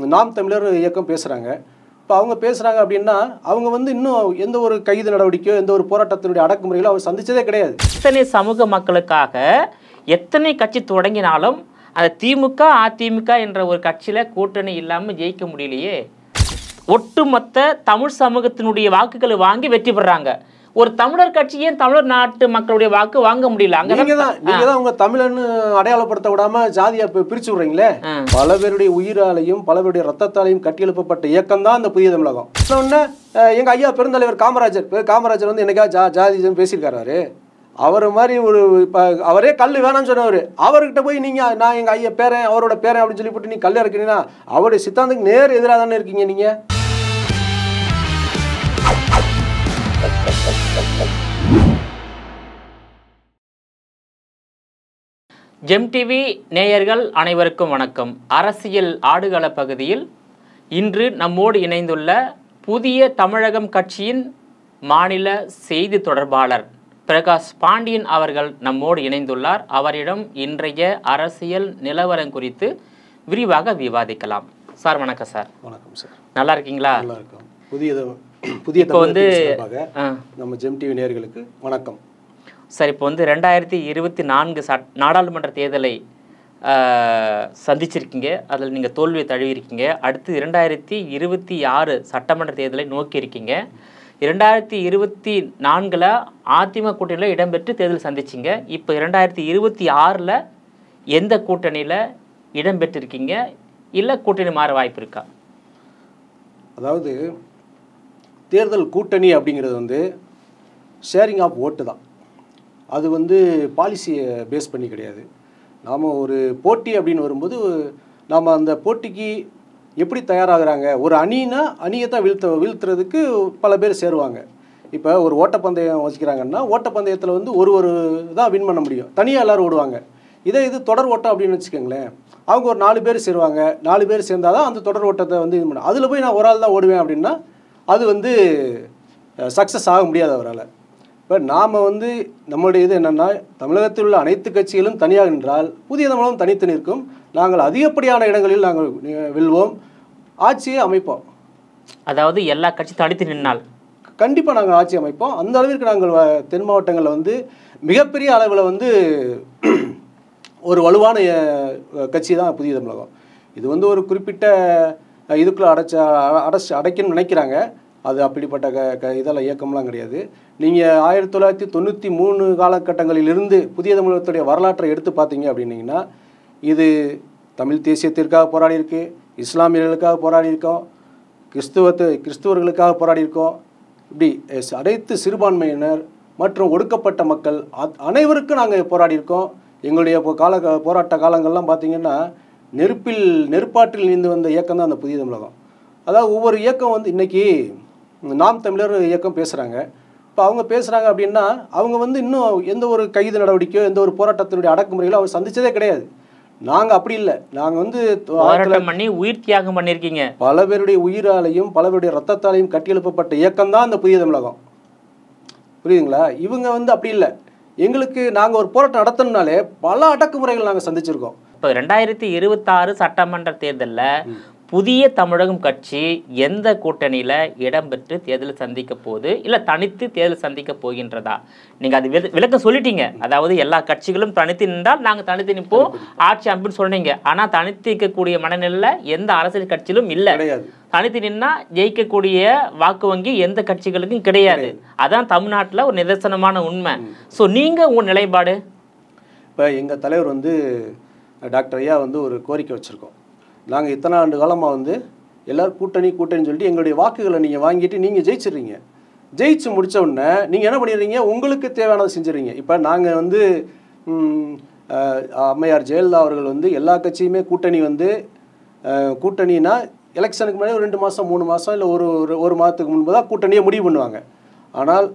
நாம் தமிழர் இயக்கம் பேசுகிறாங்க. இப்போ அவங்க பேசுகிறாங்க அப்படின்னா அவங்க வந்து இன்னும் எந்த ஒரு கைது நடவடிக்கையோ எந்த ஒரு போராட்டத்தினுடைய அடக்குமுறைகளோ அவர் சந்தித்ததே கிடையாது. எத்தனை சமூக மக்களுக்காக எத்தனை கட்சி தொடங்கினாலும் அது திமுக அதிமுக என்ற ஒரு கட்சியில் கூட்டணி இல்லாமல் ஜெயிக்க முடியலையே. ஒட்டுமொத்த தமிழ் சமூகத்தினுடைய வாக்குகளை வாங்கி வெற்றி பெறாங்க. ஒரு தமிழர் கட்சியே தமிழர் நாட்டு மக்களுடைய வாக்கு வாங்க முடியல. நீங்க தான் உங்க தமிழன்னு அடையாளப்படுத்த விடாம ஜாதியா பிரிச்சு விடுறீங்களே. பல பேருடைய உயிராலையும் பல பேருடைய ரத்தத்தாலையும் கட்டியெழுப்பப்பட்ட இயக்கம் தான் இந்த புதிய தமிழகம். இன்னொன்னு எங்க ஐயா பெருந்தலைவர் காமராஜர் வந்து என்னைக்கா ஜாதி பேசியிருக்காரு. அவர் மாதிரி ஒரு அவரே கல் வேணாம்னு சொன்னவர். அவர்கிட்ட போய் நீங்க நான் எங்க ஐயா பேரன் அவரோட பேரன் அப்படின்னு சொல்லி போட்டு நீங்க கல் இறக்குறீங்கன்னா அவருடைய சித்தாந்தத்துக்கு நேர் எதிராக தானே இருக்கீங்க நீங்க. ஜெம் டிவி நேயர்கள் அனைவருக்கும் வணக்கம். அரசியல் ஆடுகள பகுதியில் இன்று நம்மோடு இணைந்துள்ள புதிய தமிழகம் கட்சியின் மாநில செய்தி தொடர்பாளர் பிரகாஷ் பாண்டியன் அவர்கள் நம்மோடு இணைந்துள்ளார். அவரிடம் இன்றைய அரசியல் நிலவரம் குறித்து விரிவாக விவாதிக்கலாம். சார் வணக்கம். சார் வணக்கம் சார். நல்லா இருக்கீங்களா? நல்லா இருக்கும். புதிய இப்போ வந்து நம்ம ஜெம் டிவி நேயர்களுக்கு வணக்கம் சார். இப்போ வந்து 2024 நாடாளுமன்ற தேர்தலை சந்திச்சிருக்கீங்க. அதில் நீங்கள் தோல்வியை தழுவிருக்கீங்க. அடுத்து 2026 சட்டமன்ற தேர்தலை நோக்கி இருக்கீங்க. 2024 அதிமுக கூட்டணியில் இடம்பெற்று தேர்தல் சந்திச்சிங்க. இப்போ 2026 எந்த கூட்டணியில் இடம்பெற்றிருக்கீங்க, இல்லை கூட்டணி மாற வாய்ப்பு இருக்கா? அதாவது தேர்தல் கூட்டணி அப்படிங்கிறது வந்து ஷேரிங் ஆஃப் ஓட்டு தான். அது வந்து பாலிசியை பேஸ் பண்ணி கிடையாது. நாம் ஒரு போட்டி அப்படின்னு வரும்போது நாம் அந்த போட்டிக்கு எப்படி தயாராகிறாங்க. ஒரு அணினா அணியை தான் வீழ்த்துறதுக்கு பல பேர் சேருவாங்க. இப்போ ஒரு ஓட்டப்பந்தயம் வச்சுக்கிறாங்கன்னா ஓட்டப்பந்தயத்தில் வந்து ஒரு தான் வின் பண்ண முடியும். தனியாக எல்லோரும் ஓடுவாங்க. இது தொடர் ஓட்டம் அப்படின்னு வச்சுக்கோங்களேன். அவங்க ஒரு 4 பேர் சேருவாங்க. 4 பேர் சேர்ந்தால் தான் அந்த தொடர் ஓட்டத்தை வந்து இது பண்ண. அதில் போய் நான் ஒரு ஆள் தான் ஓடுவேன் அப்படின்னா அது வந்து சக்ஸஸ் ஆக முடியாது அவரால். இப்போ நாம் வந்து நம்மளுடைய இது என்னென்னா தமிழகத்தில் உள்ள அனைத்து கட்சிகளும் தனியாக நின்றால் புதிய தமிழகம் தனித்து நிற்கும். நாங்கள் அதிகப்படியான இடங்களில் நாங்கள் வெல்வோம், ஆட்சியை அமைப்போம். அதாவது எல்லா கட்சியும் தனித்து நின்றால் கண்டிப்பாக நாங்கள் ஆட்சி அமைப்போம். அந்த அளவிற்கு நாங்கள் தென் மாவட்டங்களில் வந்து மிகப்பெரிய அளவில் வந்து ஒரு வலுவான கட்சி தான் புதிய தமிழகம். இது வந்து ஒரு குறிப்பிட்ட இதுக்குள்ளே அடைக்கணும்னு நினைக்கிறாங்க. அது அப்படிப்பட்ட இதெல்லாம் இயக்கம்லாம் கிடையாது. நீங்கள் 1993 காலகட்டங்களிலிருந்து புதிய தமிழகத்துடைய வரலாற்றை எடுத்து பார்த்தீங்க அப்படின்னீங்கன்னா இது தமிழ் தேசியத்திற்காக போராடி இருக்கு, இஸ்லாமியர்களுக்காக போராடி இருக்கோம், கிறிஸ்துவர்களுக்காக போராடி இருக்கோம். இப்படி அனைத்து சிறுபான்மையினர் மற்றும் ஒடுக்கப்பட்ட மக்கள் அனைவருக்கும் நாங்கள் போராடி இருக்கோம். எங்களுடைய போராட்ட காலங்கள்லாம் பார்த்திங்கன்னா நெருப்பாற்றில் நீந்து வந்த இயக்கம் தான் அந்த புதிய தமிழகம். அதாவது ஒவ்வொரு இயக்கம் வந்து இன்றைக்கி நாம் தமிழர் இயக்கம் பேசுகிறாங்க. இப்போ அவங்க பேசுகிறாங்க அப்படின்னா அவங்க வந்து இன்னும் எந்த ஒரு கைது நடவடிக்கையோ எந்த ஒரு போராட்டத்தினுடைய அடக்குமுறைகளோ அவர் சந்தித்ததே கிடையாது. நாங்கள் அப்படி இல்லை. நாங்கள் வந்து உயிர் தியாகம் பண்ணியிருக்கீங்க. பல பேருடைய உயிராலையும் பல பேருடைய ரத்தத்தாலையும் கட்டியெழுப்பப்பட்ட இயக்கம் தான் இந்த புதிய தமிழகம். புரியுதுங்களா? இவங்க வந்து அப்படி இல்லை. எங்களுக்கு நாங்கள் ஒரு போராட்டம் நடத்தணும்னாலே பல அடக்குமுறைகள் நாங்கள் சந்திச்சிருக்கோம். இப்போ 2026 சட்டமன்ற தேர்தலில் புதிய தமிழகம் கட்சி எந்த கூட்டணியில் இடம்பெற்று தேர்தல் சந்திக்க போகுது, இல்லை தனித்து தேர்தல் சந்திக்க போகின்றதா? நீங்கள் அது விளக்கம் சொல்லிட்டீங்க. அதாவது எல்லா கட்சிகளும் தனித்து நின்றால் நாங்கள் தனித்து நிற்போம், ஆட்சி அமைப்புன்னு சொன்னீங்க. ஆனால் தனித்து இருக்கக்கூடிய மனநிலையில் எந்த அரசியல் கட்சியிலும் இல்லை. தனித்து நின்னா ஜெயிக்கக்கூடிய வாக்கு வங்கி எந்த கட்சிகளுக்கும் கிடையாது. அதான் தமிழ்நாட்டில் ஒரு நிதர்சனமான உண்மை. ஸோ நீங்கள் உங்கள் நிலைப்பாடு? இப்போ எங்கள் தலைவர் வந்து டாக்டர் ஐயா வந்து ஒரு கோரிக்கை வச்சுருக்கோம். நாங்கள் இத்தனை ஆண்டு காலமாக வந்து எல்லோரும் கூட்டணின்னு சொல்லிட்டு எங்களுடைய வாக்குகளை நீங்கள் வாங்கிட்டு நீங்கள் ஜெயிச்சிடுறீங்க. ஜெயிச்சு முடித்த உடனே நீங்கள் என்ன பண்ணிடுறீங்க, உங்களுக்கு தேவையானதை செஞ்சிடுறீங்க. இப்போ நாங்கள் வந்து அம்மையார் ஜெயலலிதா அவர்கள் வந்து எல்லா கட்சியுமே கூட்டணினா எலெக்ஷனுக்கு முன்னாடி 2 மாதம் 3 மாதம் இல்லை ஒரு மாதத்துக்கு முன்பு தான் கூட்டணியை முடிவு பண்ணுவாங்க. ஆனால்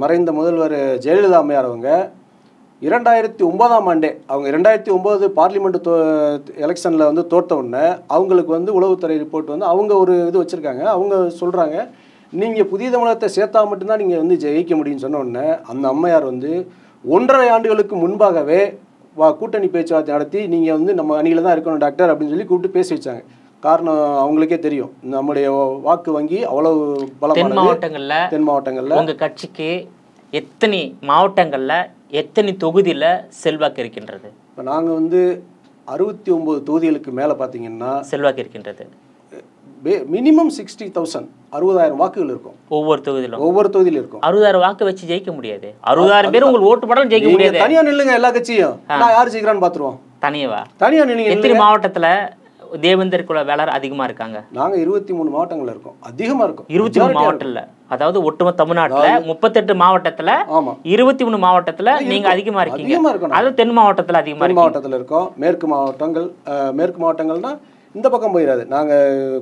மறைந்த முதல்வர் ஜெயலலிதா அம்மையார் அவங்க 2009ஆம் ஆண்டே அவங்க 2009 பார்லிமெண்ட் எலெக்ஷனில் வந்து தோற்ற உடனே அவங்களுக்கு வந்து உளவுத்துறை ரிப்போர்ட் வந்து அவங்க ஒரு இது வச்சுருக்காங்க. அவங்க சொல்கிறாங்க, நீங்கள் புதிய தமிழகத்தை சேர்த்தா மட்டும்தான் நீங்கள் வந்து ஜெயிக்க முடியும்னு சொன்ன உடனே அந்த அம்மையார் வந்து 1.5 ஆண்டுகளுக்கு முன்பாகவே கூட்டணி பேச்சுவார்த்தை நடத்தி நீங்கள் வந்து நம்ம அணியில் தான் இருக்கணும் டாக்டர் அப்படின்னு சொல்லி கூப்பிட்டு பேசி வச்சாங்க. காரணம் அவங்களுக்கே தெரியும். நம்முடைய வாக்கு வங்கி அவ்வளவு பலமானது. தென் மாவட்டங்களில் உங்கள் கட்சிக்கு எத்தனை மாவட்டங்களில் எத்தனை தொகுதியில் செல்வாக்கு இருக்கின்றது? இப்போ நாங்கள் வந்து 69 தொகுதிகளுக்கு மேலே பார்த்தீங்கன்னா செல்வாக்கு இருக்கின்றது. மினிமம் 60,000 60,000 வாக்குகள் இருக்கும் ஒவ்வொரு தொகுதியிலும். ஒவ்வொரு தொகுதியிலும் இருக்கும். 60,000 வாக்கு வச்சு ஜெயிக்க முடியாது. 60,000 பேர் உங்களுக்கு ஓட்டு போடாலும் ஜெயிக்க முடியாது. தனியா நில்லுங்க, எல்லா கட்சியும் நான் யார் ஜெயிக்கிறான்னு பார்த்துருவோம். தனியா நில்லுங்க. எத்தனை மாவட்டத்தில் தேவேந்தர் குல வேளாளர் அதிகமா இருக்காங்க? நாங்க 23 மாவட்டங்கள்ல இருக்கோம். அதிகமா இருக்கும். 23 மாவட்டத்துல, அதாவது ஒட்டுமொத்த தமிழ்நாட்டுல 38 மாவட்டத்துல 23 மாவட்டத்துல நீங்க அதிகமா இருக்கீங்க. அது தென் மாவட்டத்துல அதிகமா தென் மாவட்டத்துல இருக்கோம். மேற்கு மாவட்டங்கள்னா இந்த பக்கம் போயிடாது. நாங்க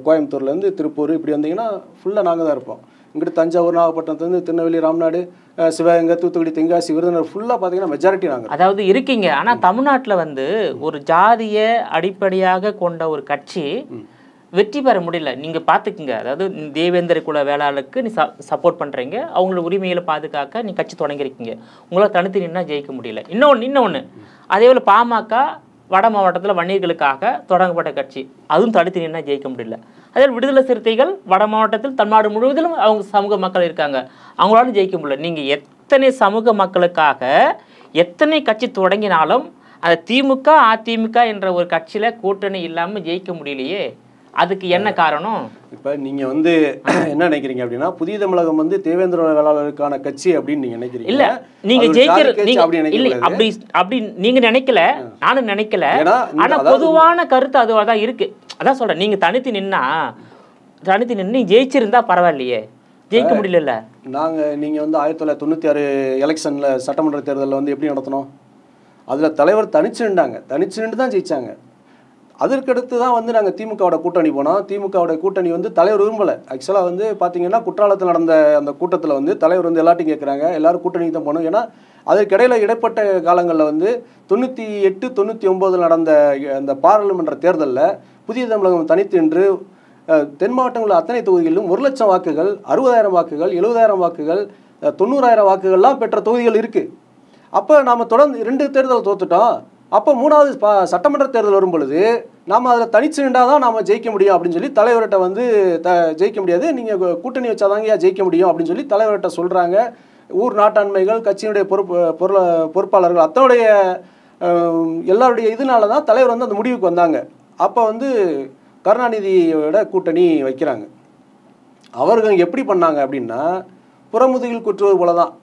கோயம்புத்தூர்ல இருந்து திருப்பூர் இப்படி வந்தீங்கன்னா ஃபுல்லா நாங்க தான் இருப்போம். இங்கிட்டு தஞ்சாவூர், நாகப்பட்டினத்துலேருந்து திருநெல்வேலி, ராம்நாடு, சிவகங்கை, தூத்துக்குடி, தென்காசி, விருதுநகர் ஃபுல்லாக பார்த்தீங்கன்னா மெஜாரிட்டி நாங்கள் அதாவது இருக்கீங்க. ஆனால் தமிழ்நாட்டில் வந்து ஒரு ஜாதிய அடிப்படையாக கொண்ட ஒரு கட்சி வெற்றி பெற முடியல. நீங்கள் பார்த்துக்குங்க. அதாவது தேவேந்திர குல வேளாளருக்கு நீ சப்போர்ட் பண்ணுறீங்க, அவங்களோட உரிமைகளை பாதுகாக்க நீ கட்சி தொடங்கியிருக்கீங்க. உங்களால் தனித்து நின்னா ஜெயிக்க முடியல. இன்னொன்று அதே போல் பாமக வட மாவட்டத்தில் வன்னியர்களுக்காக தொடங்கப்பட்ட கட்சி, அதுவும் தடுத்து நின்னா ஜெயிக்க முடியல. அதே விடுதலை சிறுத்தைகள் வட மாவட்டத்தில் தமிழ்நாடு முழுவதிலும் அவங்க சமூக மக்கள் இருக்காங்க, அவங்களால ஜெயிக்க முடியல. நீங்கள் எத்தனை சமூக மக்களுக்காக எத்தனை கட்சி தொடங்கினாலும் அந்த திமுக அதிமுக என்ற ஒரு கட்சியில் கூட்டணி இல்லாமல் ஜெயிக்க முடியலையே. அதுக்கு என்ன காரணம்? இப்போ நீங்கள் வந்து என்ன நினைக்கிறீங்க அப்படின்னா, புதிய தமிழகம் வந்து தேவேந்திர வேளாளருக்கான கட்சி அப்படின்னு நீங்கள் நினைக்கிறீங்க. இல்லை, நீங்கள் ஜெயிக்கிற இல்லை அப்படி நீங்கள் நினைக்கல, நானும் நினைக்கல. ஆனால் பொதுவான கருத்து அதுவாக தான் இருக்கு. அதான் சொல்கிறேன், நீங்கள் தனித்து நின்று ஜெயிச்சிருந்தா பரவாயில்லையே, ஜெயிக்க முடியல. நீங்கள் வந்து 1996 எலெக்ஷனில் சட்டமன்ற தேர்தலில் வந்து எப்படி நடத்தணும்? அதில் தலைவர் தனிச்சு நின்று தான் ஜெயிச்சாங்க. அதற்கடுத்து தான் வந்து நாங்கள் திமுகவோட கூட்டணி போனோம். திமுகவோட கூட்டணி வந்து தலைவர் விரும்பலை. ஆக்சுவலாக வந்து பார்த்தீங்கன்னா குற்றாலத்தில் நடந்த அந்த கூட்டத்தில் வந்து தலைவர் வந்து எல்லாத்தையும் கேட்குறாங்க, எல்லோரும் கூட்டணிக்கு தான் போகணும். ஏன்னா அதற்கிடையில் இடைப்பட்ட காலங்களில் வந்து 98, 99 நடந்த அந்த பாராளுமன்ற தேர்தலில் புதிய தமிழகம் தனித்து நின்று தென் மாவட்டங்களில் அத்தனை தொகுதிகளிலும் 1,00,000 வாக்குகள், 60,000 வாக்குகள், 70,000 வாக்குகள், 90,000 வாக்குகள்லாம் பெற்ற தொகுதிகள் இருக்குது. அப்போ நாம் தொடர்ந்து 2 தேர்தல் தோத்துட்டோம். அப்போ 3வது சட்டமன்ற தேர்தல் வரும் பொழுது நாம் அதில் தனிச்சு நின்றால் தான் நாம் ஜெயிக்க முடியும் அப்படின்னு சொல்லி தலைவர்கிட்ட வந்து ஜெயிக்க முடியாது, நீங்கள் கூட்டணி வச்சாதாங்க ஜெயிக்க முடியும் அப்படின்னு சொல்லி தலைவர்கிட்ட சொல்கிறாங்க. ஊர் நாட்டாண்மைகள், கட்சியினுடைய பொறுப்பாளர்கள் அத்தனுடைய எல்லாருடைய இதனால தான் தலைவர் வந்து அந்த முடிவுக்கு வந்தாங்க. அப்போ வந்து கருணாநிதியோட கூட்டணி வைக்கிறாங்க. அவர்கள் எப்படி பண்ணாங்க அப்படின்னா, புறமுதுகில் குற்றுவது போல தான்.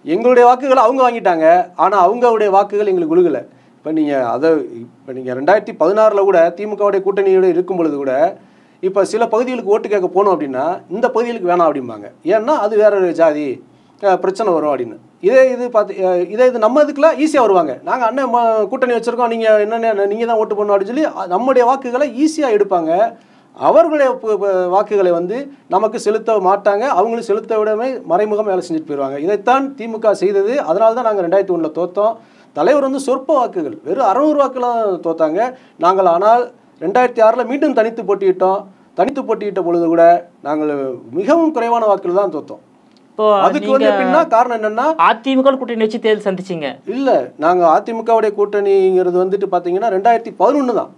எங்களுடைய வாக்குகளை அவங்க வாங்கிட்டாங்க, ஆனால் அவங்களுடைய வாக்குகள் எங்களுக்கு விழுகலை. இப்போ நீங்கள் 2016 கூட திமுகவுடைய கூட்டணியோடு இருக்கும் பொழுது கூட இப்போ சில பகுதிகளுக்கு ஓட்டு கேட்க போனோம் அப்படின்னா இந்த பகுதிகளுக்கு வேணாம் அப்படிம்பாங்க. ஏன்னா அது வேற ஒரு ஜாதி பிரச்சனை வரும் அப்படின்னு. இது நம்ம இதுக்கெல்லாம் ஈஸியாக வருவாங்க. நாங்கள் அண்ணன் கூட்டணி வச்சுருக்கோம், நீங்கள் என்னென்ன நீங்கள் தான் ஓட்டு பண்ணணும் அப்படின்னு சொல்லி நம்முடைய வாக்குகளை ஈஸியாக எடுப்பாங்க. அவர்களுடைய வாக்குகளை வந்து நமக்கு செலுத்த மாட்டாங்க, அவங்களும் செலுத்த விடவே மறைமுகம் வேலை செஞ்சுட்டு போயிடுவாங்க. இதைத்தான் திமுக செய்தது. அதனால தான் நாங்கள் 2001 தோற்றோம். தலைவர் வந்து சொற்ப வாக்குகள், வெறும் 600 வாக்குலாம் தோத்தாங்க நாங்கள். ஆனால் 2006 மீண்டும் தனித்து போட்டியிட்ட பொழுது கூட நாங்கள் மிகவும் குறைவான வாக்குகள் தான் தோத்தோம். அதுக்கு வந்து எப்படின்னா காரணம் என்னன்னா, அதிமுக கூட்டணி வச்சு தேர்தல் சந்திச்சிங்க. இல்லை, நாங்கள் அதிமுகவுடைய கூட்டணிங்கிறது வந்துட்டு பார்த்தீங்கன்னா 2011 தான்.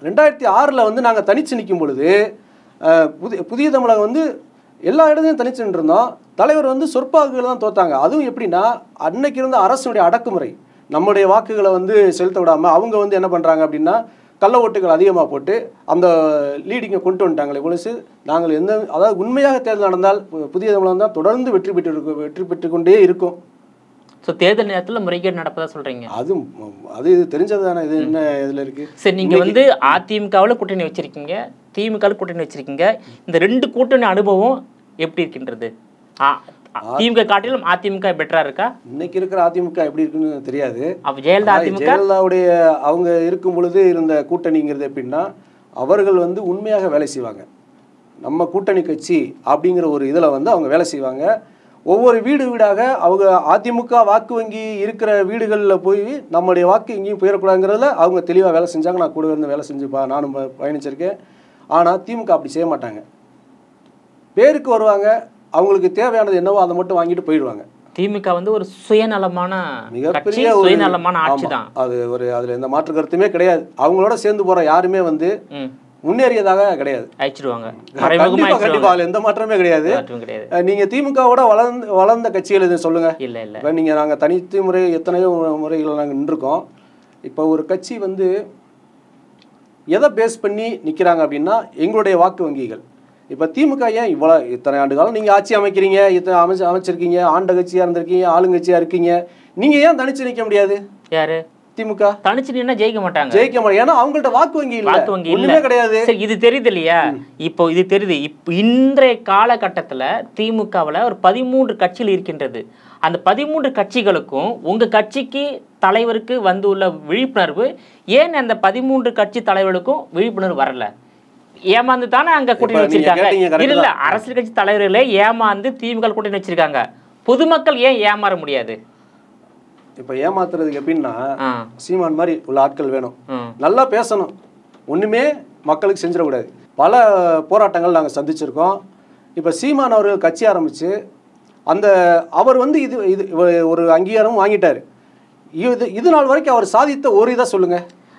2006 வந்து நாங்கள் தனிச்சு நிற்கும் பொழுது புதிய தமிழகம் வந்து எல்லா இடத்துலையும் தனிச்சு நின்றுருந்தோம். தலைவர் வந்து சொற்ப வாக்குகள் தான் தோத்தாங்க. அதுவும் எப்படின்னா, அன்னைக்கு இருந்த அரசுடைய அடக்குமுறை, நம்முடைய வாக்குகளை வந்து செலுத்த விடாமல் அவங்க வந்து என்ன பண்ணுறாங்க அப்படின்னா கள்ள ஓட்டுகள் அதிகமாக போட்டு அந்த லீடிங்கை கொண்டு வந்துட்டாங்களே பொழுது நாங்கள் அதாவது உண்மையாக தேர்தல் நடந்தால் புதிய தமிழகம் தான் தொடர்ந்து வெற்றி பெற்று கொண்டே இருக்கும். ஸோ தேர்தல் நேரத்தில் முறைகேடு நடப்பதா சொல்கிறீங்க? அது தெரிஞ்சது தானே. இது என்ன இதில் இருக்குது? சரி, நீங்கள் வந்து அதிமுகவில் கூட்டணி வச்சுருக்கீங்க, திமுகவில் கூட்டணி வச்சுருக்கீங்க. இந்த 2 கூட்டணி அனுபவம் எப்படி இருக்கின்றது? திமுக காட்டிலும் அதிமுக பெட்டராக இருக்கா? இன்னைக்கு இருக்கிற அதிமுக எப்படி இருக்குன்னு தெரியாது. அப்போ ஜெயலலிதாவுடைய அவங்க இருக்கும் பொழுது இருந்த கூட்டணிங்கிறது எப்படின்னா, அவர்கள் வந்து உண்மையாக வேலை செய்வாங்க. நம்ம கூட்டணி கட்சி அப்படிங்கிற ஒரு இதில் வந்து அவங்க வேலை செய்வாங்க. ஒவ்வொரு வீடாக அவங்க அதிமுக வாக்கு வங்கி இருக்கிற வீடுகளில் போய் நம்முடைய வாக்கு எங்கேயும் போயிடக்கூடாதுங்கிறதுல அவங்க தெளிவாக வேலை செஞ்சாங்க. நான் கூட இருந்து வேலை செஞ்சுப்பா, நானும் பயணிச்சிருக்கேன். ஆனால் திமுக அப்படி செய்ய மாட்டாங்க. பேருக்கு வருவாங்க, அவங்களுக்கு தேவையானது என்னவோ அதை மட்டும் வாங்கிட்டு போயிடுவாங்க. திமுக வந்து ஒரு சுயநலமான மிகப்பெரிய சுயநலமான ஆட்சி தான். அது அதில் எந்த மாற்று கருத்துமே கிடையாது. அவங்களோட சேர்ந்து போகிற யாருமே வந்து முன்னேறியதாக கிடையாது. அழிச்சிடுவாங்க. கண்டிப்பா அதுல எந்த மாற்றமே கிடையாது. நீங்க திமுகவோட வளர்ந்த கட்சிகள் இது சொல்லுங்க. இல்ல இல்ல. இப்போ நீங்க நாங்க தனித்து முறை எத்தனையோ முறைகள் நாங்கள் நின்றுருக்கோம். இப்போ ஒரு கட்சி வந்து எதை பேஸ் பண்ணி நிற்கிறாங்க அப்படின்னா எங்களுடைய வாக்கு வங்கிகள். இப்போ திமுக ஏன் இத்தனை ஆண்டு காலம் நீங்கள் ஆட்சி அமைக்கிறீங்க, இத்தனை அமைச்சிருக்கீங்க, ஆண்ட கட்சியாக இருந்திருக்கீங்க, ஆளுங்கட்சியாக இருக்கீங்க, நீங்கள் ஏன் தனிச்சு நிற்க முடியாது? யாரு? திமுக தனிச்சு நின்னா ஜெயிக்க மாட்டாங்க. ஏன்னா அவங்கள்ட்ட வாக்கு வங்கி இல்ல, வாக்கு வங்கி ஒண்ணுமே கிடையாது. இது தெரியுது இல்லையா? இப்போ இது தெரியுது. இப்போ இன்றைய காலகட்டத்தில் திமுகவில் ஒரு 13 கட்சிகள் இருக்கின்றது. அந்த 13 கட்சிகளுக்கும் உங்க கட்சிக்கு தலைவருக்கு வந்து உள்ள விழிப்புணர்வு ஏன் அந்த 13 கட்சி தலைவர்களுக்கும் விழிப்புணர்வு வரல? ஏமாந்து தானே அங்க கூட்டணி வச்சிருக்காங்க. இல்ல அரசியல் கட்சி தலைவர்களே ஏமாந்து திமுக கூட்டணி வச்சிருக்காங்க. பொதுமக்கள் ஏன் ஏமாற முடியாது? இப்ப ஏமாத்துறதுக்கு எப்படின்னா சீமான் மாதிரி உள்ள ஆட்கள் வேணும், நல்லா பேசணும், ஒண்ணுமே மக்களுக்கு செஞ்சிடக்கூடாது. பல போராட்டங்கள் நாங்கள் சந்திச்சிருக்கோம். இப்போ சீமான் அவர்கள் கட்சி ஆரம்பிச்சு அந்த அவர் வந்து இது ஒரு அங்கீகாரம் வாங்கிட்டாரு. இது நாள் வரைக்கும் அவர் சாதித்த ஒரு இதை சொல்லுங்க.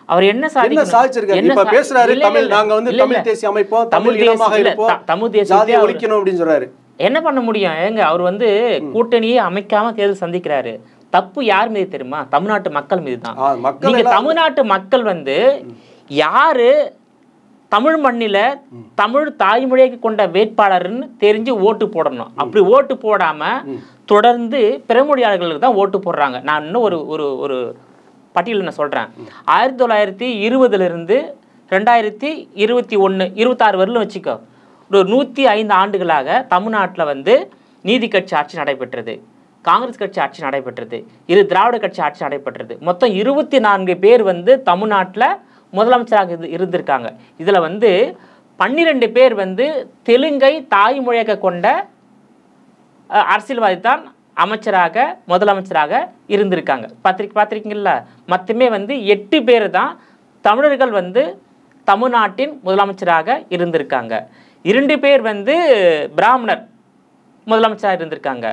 அவர் என்ன சாதிச்சிருக்காரு? இப்ப பேசுறாரு தமிழ், நாங்க வந்து தமிழ் தேசிய அமைப்போம், தமிழ் இனமாக இருப்போம், தமிழ் தேசியத்தை ஒழிக்கணும் அப்படின்னு சொல்றாரு. என்ன பண்ண முடியும்? ஏங்க அவர் வந்து கூட்டணியே அமைக்காம தேர்தல் சந்திக்கிறாரு. தப்பு யார் மீது தெரியுமா? தமிழ்நாட்டு மக்கள் மீது தான். நீங்க தமிழ்நாட்டு மக்கள் வந்து யாரு தமிழ் மண்ணில தமிழ் தாய்மொழியை கொண்ட வேட்பாளர்னு தெரிஞ்சு ஓட்டு போடணும். அப்படி ஓட்டு போடாம தொடர்ந்து பிறமொழியாளர்களுக்கு தான் ஓட்டு போடுறாங்க. நான் இன்னும் ஒரு ஒரு பட்டியல் நான் சொல்றேன். 1920 இருந்து 2021 26 வரலும் வச்சுக்கோ, ஒரு 105 ஆண்டுகளாக தமிழ்நாட்டில் வந்து நீதி கட்சி ஆட்சி நடைபெற்றது, காங்கிரஸ் கட்சி ஆட்சி நடைபெற்றது, திராவிட கட்சி ஆட்சி நடைபெற்றது. மொத்தம் 24 பேர் வந்து தமிழ்நாட்டில் முதலமைச்சராக இருந்திருக்காங்க. இதுல வந்து 12 பேர் வந்து தெலுங்கை தாய்மொழியாக கொண்ட அரசியல்வாதி தான் அமைச்சராக முதலமைச்சராக இருந்திருக்காங்க. பார்த்திருக்கீங்களா? மொத்தமே வந்து 8 பேர் தான் தமிழர்கள் வந்து தமிழ்நாட்டின் முதலமைச்சராக இருந்திருக்காங்க. 2 பேர் வந்து பிராமணர் முதலமைச்சராக இருந்திருக்காங்க.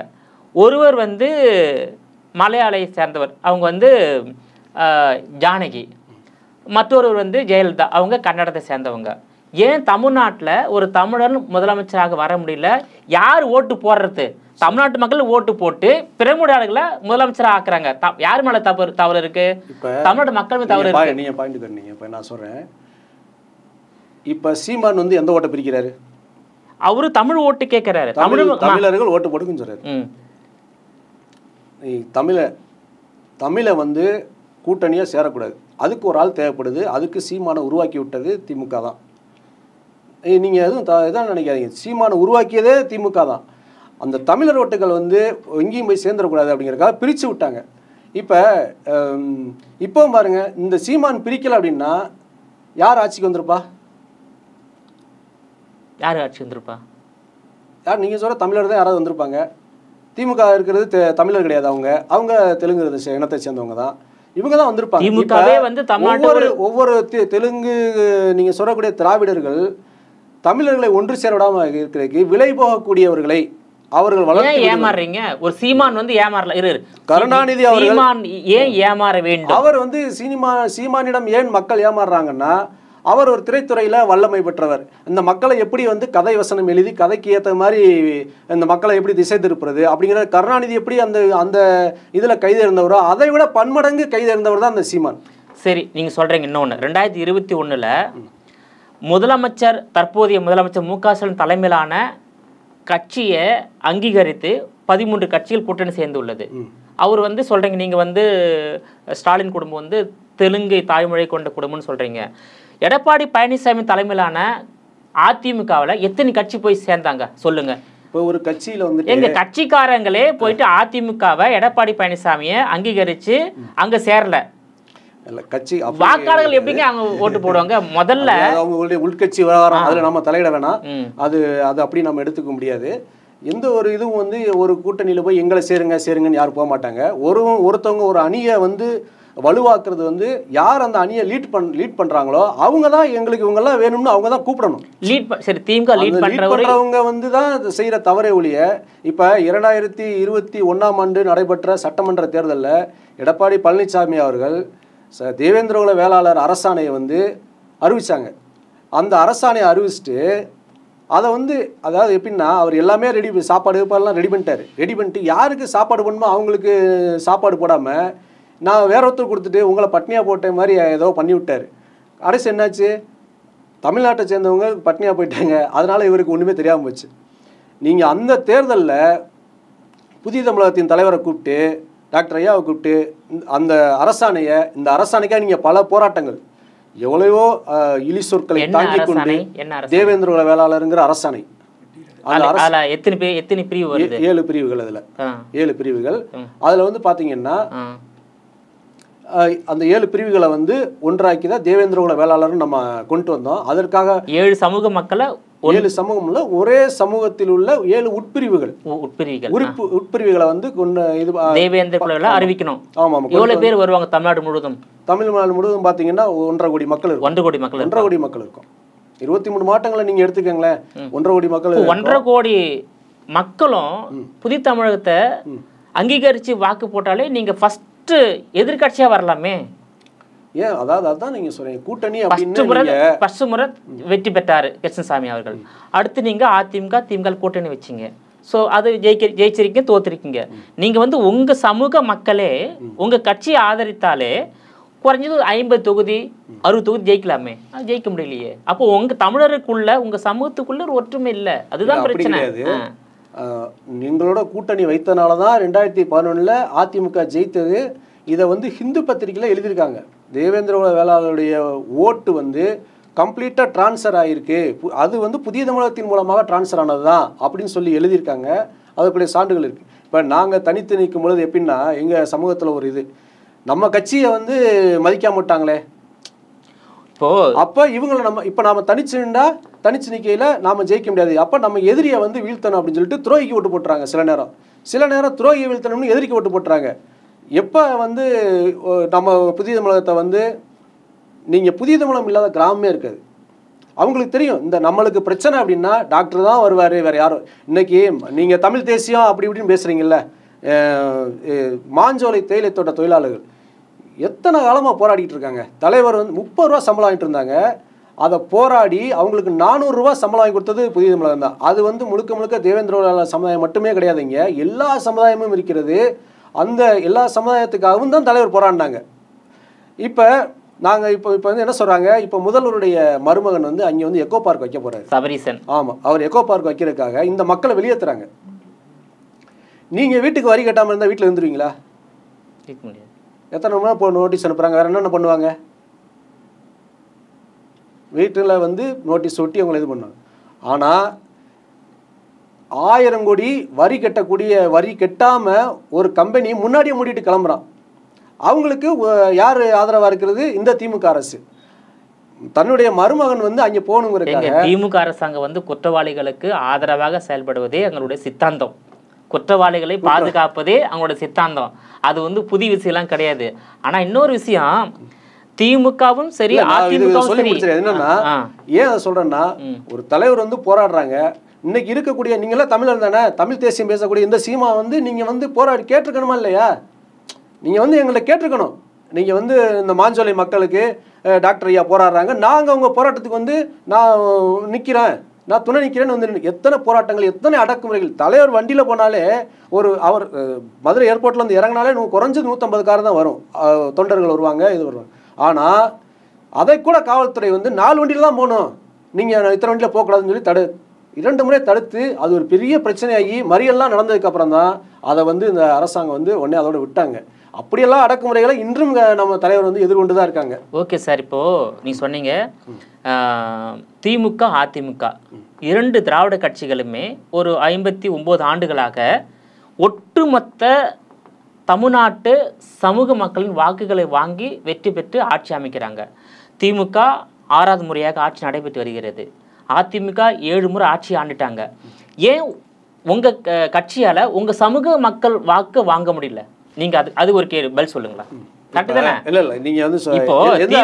ஒருவர் வந்து மலையாளியை சேர்ந்தவர், அவங்க வந்து ஜானகி. மற்றொருவர் வந்து ஜெயலலிதா, அவங்க கன்னடத்தை சேர்ந்தவங்க. ஏன் தமிழ்நாட்டில் ஒரு தமிழன் முதலமைச்சராக வர முடியல? யார் ஓட்டு போடுறது? தமிழ்நாட்டு மக்கள் ஓட்டு போட்டு பிறமொழியாளர்களை முதலமைச்சராக ஆக்குறாங்க. யார் மேல தவறு இருக்கு? தமிழ்நாட்டு மக்கள் தவறு இருக்கு. நீங்க பாயிண்ட் தரீங்க. இப்ப நான் சொல்றேன், இப்ப சீமான் வந்து எந்த ஓட்டை பிரிக்கிறாரு? அவரு தமிழ் ஓட்டு கேட்கிறாரு. தமிழர்கள் ஓட்டு போட்டுக்குன்னு சொல்றாரு. தமிழை வந்து கூட்டணியா சேரக்கூடாது, அதுக்கு ஒரு ஆள் தேவைப்படுது. அதுக்கு சீமானை உருவாக்கி விட்டது திமுக தான். நீங்க எதுவும் இதான் நினைக்காதீங்க, சீமானை உருவாக்கியதே திமுக தான். அந்த தமிழர் ஓட்டுகள் வந்து எங்கேயும் போய் சேர்ந்துடக்கூடாது அப்படிங்கிறதுக்காக பிரித்து விட்டாங்க. இப்போ பாருங்க, இந்த சீமான் பிரிக்கலை அப்படின்னா யார் ஆட்சிக்கு வந்திருப்பா? யார் ஆட்சி வந்திருப்பா? யார்? நீங்கள் சொல்கிற தமிழர் தான் யாராவது வந்திருப்பாங்க. திமுக இருக்கிறது தமிழர் கிடையாது, அவங்க தெலுங்கு இனத்தை சேர்ந்தவங்க தான். இவங்க தான் வந்திருப்பாங்க. ஒவ்வொரு தெலுங்கு நீங்கள் சொல்லக்கூடிய திராவிடர்கள் தமிழர்களை ஒன்று சேர விடாம இருக்கிறதுக்கு விலை போகக்கூடியவர்களை அவர்கள் ஏமாறுறீங்க. ஒரு சீமான் வந்து ஏமாறல. கருணாநிதி அவர்கள் ஏன் ஏமாற வேண்டும்? அவர் வந்து சீமானிடம் ஏன் மக்கள் ஏமாறுறாங்கன்னா, அவர் ஒரு திரைத்துறையில வல்லமை பெற்றவர். இந்த மக்களை எப்படி வந்து கதை வசனம் எழுதி கதைக்கு ஏற்ற மாதிரி இந்த மக்களை எப்படி திசை திருப்புறது அப்படிங்கிற கருணாநிதி எப்படி அந்த இதுல கைது இருந்தவரோ அதை விட பன்மடங்கு கைது இருந்தவர் தான் அந்த சீமான். சரி, நீங்க சொல்றீங்க. இன்னொன்னு 2021 முதலமைச்சர், தற்போதைய முதலமைச்சர் மு.க.ஸ்டாலின் தலைமையிலான கட்சியை அங்கீகரித்து 13 கட்சிகள் கூட்டணி சேர்ந்து உள்ளது. அவர் வந்து சொல்றீங்க, நீங்க வந்து ஸ்டாலின் குடும்பம் வந்து தெலுங்கை தாய்மொழி கொண்ட குடும்பம்னு சொல்றீங்க. எடப்பாடி பழனிசாமி தலைமையிலான அதிமுகவில் எத்தனை கட்சி போய் சேர்ந்தாங்க சொல்லுங்க? இப்போ ஒரு கட்சியில வந்து எங்க கட்சிக்காரங்களே போயிட்டு அதிமுகவை எடப்பாடி பழனிசாமியை அங்கீகரிச்சு அங்க சேரல. கட்சி வாக்காளர்கள் எப்படிங்க அவங்க ஓட்டு போடுவாங்க? முதல்ல அவங்களுடைய உள்கட்சி விவகாரம், அதுல நம்ம தலையிட வேணாம். அது அப்படி நம்ம எடுத்துக்க முடியாது. எந்த ஒரு இதுவும் வந்து ஒரு கூட்டணியில போய் எங்களை சேருங்கன்னு யாரும் போக மாட்டாங்க. ஒருத்தவங்க ஒரு அணியை வந்து வலுவாக்குறது வந்து யார் அந்த அணியை லீட் பண்றாங்களோ அவங்க தான் எங்களுக்கு இவங்கெல்லாம் வேணும்னு அவங்க தான் கூப்பிடணும். லீட் பண்றவங்க வந்து தான் செய்யற தவறே ஒழிய. இப்ப 2021 ஆண்டு நடைபெற்ற சட்டமன்ற தேர்தலில் எடப்பாடி பழனிசாமி அவர்கள் தேவேந்திர குல வேளாளர் அரசாணையை வந்து அறிவிச்சாங்க. அந்த அரசாணையை அறிவிச்சிட்டு அதை வந்து அதாவது எப்படின்னா அவர் எல்லாமே சாப்பாடு ரெடி பண்ணிட்டாரு. ரெடி பண்ணிட்டு யாருக்கு சாப்பாடு பண்ணுமோ அவங்களுக்கு சாப்பாடு போடாமல் நான் வேற ஒருத்தர் கொடுத்துட்டு உங்களை பட்னியாக போட்ட மாதிரி ஏதோ பண்ணி விட்டார். அரசு என்னாச்சு, தமிழ்நாட்டை சேர்ந்தவங்க பட்னியாக போயிட்டாங்க. அதனால் இவருக்கு ஒன்றுமே தெரியாமல் போச்சு. நீங்கள் அந்த தேர்தலில் புதிய தமிழகத்தின் தலைவரை கூப்பிட்டு டாக்டர் ஐயாவை கூப்பிட்டு அந்த அரசாணையை இந்த அரசாணைக்காக நீங்கள் பல போராட்டங்கள் எவ்வளவோ இலி சொற்களை தாங்கி கொண்டு தேவேந்திர குல வேளாளருங்கிற அரசாணை எத்தனை பிரிவு வருது? 7 பிரிவுகள். அதில் 7 பிரிவுகள். அதில் வந்து பார்த்தீங்கன்னா அந்த 7 பிரிவுகளை வந்து ஒன்றாக்கி தான் தேவேந்திர குல வேளாளர்னு நம்ம கொண்டு வந்தோம். அதற்காக 7 சமூக மக்களை 7 சமூகம் உள்ள ஒரே சமூகத்தில் உள்ள 7 உட்பிரிவுகளை வந்து இது தேவேந்திர குல அறிவிக்கணும். ஆமாம். எவ்வளவு பேர் வருவாங்க தமிழ்நாடு முழுவதும்? தமிழ்நாடு முழுவதும் பார்த்தீங்கன்னா 1.5 கோடி மக்கள் இருக்கும். 1.5 கோடி மக்கள் இருக்கும். 23 மாவட்டங்களை நீங்க எடுத்துக்கங்களேன், 1.5 கோடி மக்கள். 1.5 கோடி மக்களும் புதிய தமிழகத்தை அங்கீகரிச்சு வாக்கு போட்டாலே நீங்க ஃபர்ஸ்ட் எதிர்கட்சியா வரலாமே. ஏன் அதாவது அதான் நீங்க சொல்றீங்க கூட்டணி அப்படின்னு. ஃபர்ஸ்ட் முறை வெற்றி பெற்றாரு கிருஷ்ணசாமி அவர்கள். அடுத்து நீங்க அதிமுக திமுக கூட்டணி வச்சீங்க. ஸோ அது ஜெயிச்சிருக்கீங்க, தோத்துருக்கீங்க. நீங்க வந்து உங்க சமூக மக்களே உங்க கட்சியை ஆதரித்தாலே குறைஞ்சது 50 தொகுதி 60 தொகுதி ஜெயிக்கலாமே. அது ஜெயிக்க முடியலையே. அப்போ உங்க தமிழருக்குள்ள உங்க சமூகத்துக்குள்ள ஒரு ஒற்றுமை இல்லை. அதுதான் பிரச்சனை. நீங்களோட கூட்டணி வைத்தனால தான் 2011 அதிமுக ஜெயித்தது. இதை வந்து ஹிந்து பத்திரிகையில் எழுதியிருக்காங்க. தேவேந்திர குல வேளாளருடைய ஓட்டு வந்து கம்ப்ளீட்டாக டிரான்ஸ்ஃபர் ஆகிருக்கு, அது வந்து புதிய தமிழகத்தின் மூலமாக டிரான்ஸ்ஃபர் ஆனது தான் அப்படின்னு சொல்லி எழுதியிருக்காங்க. அதுக்குள்ளே சான்றுகள் இருக்குது. இப்போ நாங்கள் தனித்து நிற்கும் பொழுது எப்படின்னா எங்கள் சமூகத்தில் ஒரு இது நம்ம கட்சியை வந்து மதிக்காம விட்டாங்களே. அப்போ இவங்களை நம்ம தனிச்சு நிற்கையில் நாம் ஜெயிக்க முடியாது. அப்போ நம்ம எதிரியை வந்து வீழ்த்தணும் அப்படின்னு சொல்லிட்டு துரோகிக்கு ஓட்டு போட்டுறாங்க. சில நேரம் துரோகியை வீழ்த்தணும்னு எதிரிக்கு ஓட்டு போட்டுறாங்க. எப்போ வந்து நம்ம புதிய தமிழகத்தை வந்து நீங்கள் புதிய தமிழகம் இல்லாத கிராமமே இருக்காது. அவங்களுக்கு தெரியும் இந்த நம்மளுக்கு பிரச்சனை அப்படின்னா டாக்டர் தான் வருவார், வேறு யாரும். இன்றைக்கி நீங்கள் தமிழ் தேசியம் அப்படி இப்படின்னு பேசுகிறீங்கல்ல, மாஞ்சோலை தேயிலை தோட்ட தொழிலாளர்கள் எத்தனை காலமாக போராடிட்டு இருக்காங்க. தலைவர் வந்து 30 ரூபா சம்பளம் வாங்கிட்டு இருந்தாங்க. அதை போராடி அவங்களுக்கு 400 ரூபா சம்பளம் வாங்கி கொடுத்தது புதிய தமிழகம் தான். அது வந்து முழுக்க தேவேந்திர சமுதாயம் மட்டுமே கிடையாதுங்க, எல்லா சமுதாயமும் இருக்கிறது. அந்த எல்லா சமுதாயத்துக்காகவும் தான் தலைவர் போராடினாங்க. இப்போ நாங்கள் இப்போ வந்து என்ன சொல்கிறாங்க, இப்போ முதல்வருடைய மருமகன் வந்து அங்கே வந்து எக்கோ பார்க் வைக்க போகிறாரு, சபரீசன். ஆமாம், அவர் எக்கோ பார்க் வைக்கிறதுக்காக இந்த மக்களை வெளியேற்றுறாங்க. நீங்கள் வீட்டுக்கு வரி கட்டாமல் இருந்தால் வீட்டில் இருந்துருவீங்களா? எத்தனை மணி நேரம் நோட்டீஸ் அனுப்புகிறாங்க, வேறு என்னென்ன பண்ணுவாங்க? வீட்டில் வந்து நோட்டீஸ் ஒட்டி அவங்களை இது பண்ணுவாங்க. ஆனால் 1000 கோடி வரி கட்டாமல் ஒரு கம்பெனி முன்னாடியே மூடிட்டு கிளம்புறான். அவங்களுக்கு யார் ஆதரவாக இருக்கிறது? இந்த திமுக அரசு. தன்னுடைய மருமகன் வந்து அங்கே போகணுங்கிறதுக்காக திமுக அரசாங்கம் வந்து குற்றவாளிகளுக்கு ஆதரவாக செயல்படுவதே எங்களுடைய சித்தாந்தம். குற்றவாளிகளை பாதுகாப்பதே அவங்களோட சித்தாந்தம். அது வந்து புதிய விஷயம்லாம் கிடையாது. ஆனால் இன்னொரு விஷயம், திமுகவும் சரி அதிமுகவும் சரி என்னன்னா, ஏன் அதை சொல்றேன்னா, ஒரு தலைவர் வந்து போராடுறாங்க. இன்னைக்கு இருக்கக்கூடிய நீங்களாம் தமிழர் தானே, தமிழ் தேசியம் பேசக்கூடிய இந்த சீமா வந்து நீங்க வந்து போராடி கேட்டிருக்கணுமா இல்லையா? நீங்க வந்து எங்களை கேட்டிருக்கணும். நீங்க வந்து இந்த மாஞ்சோலை மக்களுக்கு டாக்டர் ஐயா போராடுறாங்க, நாங்கள் உங்க போராட்டத்துக்கு வந்து நான் நிற்கிறேன், நான் துணை நிற்கிறேன்னு வந்து எத்தனை போராட்டங்கள், எத்தனை அடக்குமுறைகள். தலைவர் வண்டியில் போனாலே அவர் மதுரை ஏர்போர்ட்டில் வந்து இறங்கினாலே குறைஞ்சது 150 கார் தான் வரும், தொண்டர்கள் வருவாங்க, இது வருவாங்க. ஆனால் அதை கூட காவல்துறை வந்து 4 வண்டியில் தான் போகணும், நீங்கள் இத்தனை வண்டியில் போகக்கூடாதுன்னு சொல்லி 2 முறை தடுத்து அது ஒரு பெரிய பிரச்சனையாகி மறியல்லாம் நடந்ததுக்கப்புறம் தான் அதை வந்து இந்த அரசாங்கம் வந்து உடனே அதோட விட்டாங்க. அப்படியெல்லாம் அடக்குமுறைகளை இன்றும் நம்ம தலைவர் வந்து எதிர்கொண்டு தான் இருக்காங்க. ஓகே சார், இப்போது நீ சொன்னீங்க திமுக அதிமுக 2 திராவிட கட்சிகளுமே ஒரு 59 ஆண்டுகளாக ஒட்டுமொத்த தமிழ்நாட்டு சமூக மக்களின் வாக்குகளை வாங்கி வெற்றி பெற்று ஆட்சி அமைக்கிறாங்க. திமுக 6வது முறையாக ஆட்சி நடைபெற்று வருகிறது. அதிமுக 7 முறை ஆட்சி ஆண்டுட்டாங்க. ஏன் உங்கள் கட்சியால் உங்கள் சமூக மக்கள் வாக்கு வாங்க முடியல? நீங்கள் அது ஒரு பதில் சொல்லுங்களா? கரெக்ட் தானே? இல்ல நீங்க வந்து இப்போ எந்த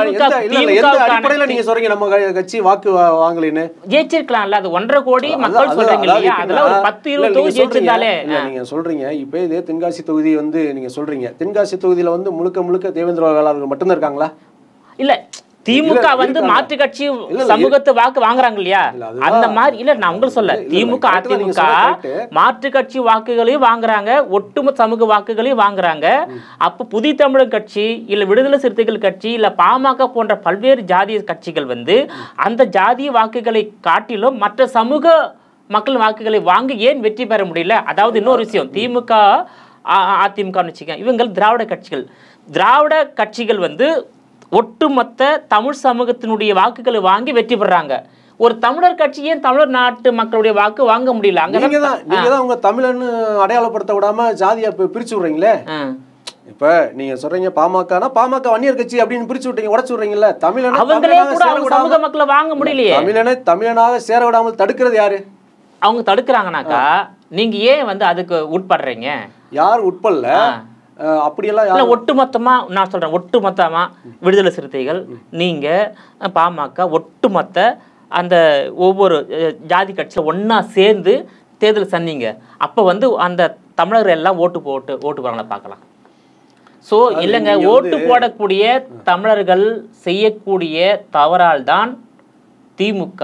அடிப்படையில நீங்க சொல்றீங்க நம்ம கட்சி வாக்கு வாங்கலைன்னு? ஜெயிச்சிருக்கலாம்ல, அது 1.5 கோடி மக்கள் சொல்றீங்க இல்லையா? அதுல ஒரு 10-20 தொகுதி ஜெயிச்சிருந்தாலே. நீங்க சொல்றீங்க இப்போ இதே தென்காசி தொகுதி வந்து நீங்க சொல்றீங்க, தென்காசி தொகுதியில வந்து முழுக்க தேவேந்திர வேளாளர்கள் மட்டும்தான் இருக்காங்களா? இல்ல, திமுக வந்து மாற்று கட்சி சமூகத்து வாக்கு வாங்குறாங்க இல்லையா, அந்த மாதிரி இல்ல. நான் உங்களுக்கு சொல்ல, திமுக அதிமுக மாற்று கட்சி வாக்குகளையும் வாங்குறாங்க, ஒட்டுமொத்த சமூக வாக்குகளையும் வாங்குறாங்க. அப்ப புதிய தமிழர் கட்சி இல்ல விடுதலை சிறுத்தைகள் கட்சி இல்ல பாமக போன்ற பல்வேறு ஜாதிய கட்சிகள் வந்து அந்த ஜாதிய வாக்குகளை காட்டிலும் மற்ற சமூக மக்கள் வாக்குகளை வாங்கி ஏன் வெற்றி பெற முடியல? அதாவது இன்னொரு விஷயம், திமுக அதிமுக வச்சுக்க, இவங்க திராவிட கட்சிகள் வந்து ஒட்டுமொத்த தமிழ் சமூகத்தினுடைய வாக்குகளை வாங்கி வெற்றி பெறாங்க. ஒரு தமிழர் கட்சியே தமிழர் நாட்டு மக்களுடைய வாக்கு வாங்க முடியல. அங்கதான் உங்க தமிழன்னு அடையாளப்படுத்த விடாம ஜாதியா பிரிச்சு விடுறீங்களே. இப்ப நீங்க சொல்றீங்க பாமகனா பாமக வன்னியர் கட்சி அப்படின்னு பிரிச்சு விட்டீங்க, உடச்சு விடுறீங்களே. சமூக மக்களை வாங்க முடியலையே. தமிழனாக சேர விடாமல் தடுக்கிறது யாரு? அவங்க தடுக்கிறாங்கனாக்கா நீங்க ஏன் வந்து அதுக்கு உட்படுறீங்க? யார் உட்படல, அப்படியெல்லாம் ஒட்டுமொத்தமா நான் சொல்றேன், ஒட்டுமொத்தமா விடுதலை சிறுத்தைகள், நீங்க பாமக, ஒட்டுமொத்த அந்த ஒவ்வொரு ஜாதி கட்சியில ஒன்னா சேர்ந்து தேர்தல் சந்திங்க. அப்ப வந்து அந்த தமிழர்கள் எல்லாம் ஓட்டு போறாங்களா பார்க்கலாம். ஸோ இல்லைங்க, ஓட்டு போடக்கூடிய தமிழர்கள் செய்யக்கூடிய தவறால் தான் திமுக